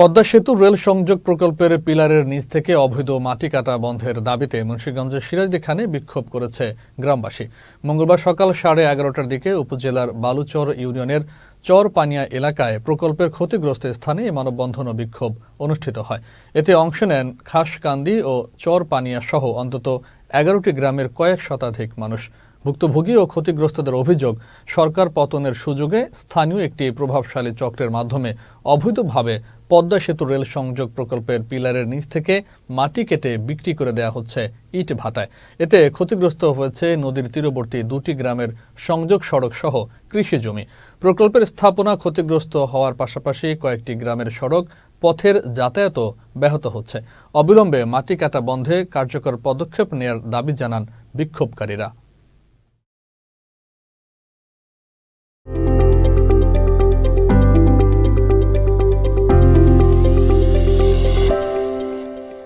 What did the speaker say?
পদ্মা সেতু রেল সংযোগ প্রকল্পের পিলারের নিচ থেকে অবৈধ মাটি কাটা বন্ধের দাবিতে মুন্সিগঞ্জের সিরাজদিখানে বিক্ষোভ করেছে গ্রামবাসী। মঙ্গলবার সকাল 11:30টার দিকে উপজেলার বালুচর ইউনিয়নের চরপানিয়া এলাকায় প্রকল্পের ক্ষতিগ্রস্ত স্থানে মানববন্ধন ও বিক্ষোভ অনুষ্ঠিত হয়। এতে অংশ নেন খাসকান্দি ও চরপানিয়া সহ অন্তত 11টি গ্রামের কয়েক শতাধিক মানুষ। ভুক্তভোগী ও ক্ষতিগ্রস্তদের অভিযোগ, সরকার পতনের সুযোগে স্থানীয় একটি প্রভাবশালী চক্রের মাধ্যমে অবৈধভাবে পদ্মা সেতু রেল সংযোগ প্রকল্পের পিলারের নিচ থেকে মাটি কেটে বিক্রি করে দেওয়া হচ্ছে ইট ভাটায়। এতে ক্ষতিগ্রস্ত হয়েছে নদীর তীরবর্তী 2টি গ্রামের সংযোগ সড়ক সহ কৃষি জমি। প্রকল্পের স্থাপনা ক্ষতিগ্রস্ত হওয়ার পাশাপাশি কয়েকটি গ্রামের সড়ক পথের যাতায়াতও ব্যাহত হচ্ছে। অবিলম্বে মাটি কাটা বন্ধে কার্যকর পদক্ষেপ নেওয়ার দাবি জানান বিক্ষোভকারীরা।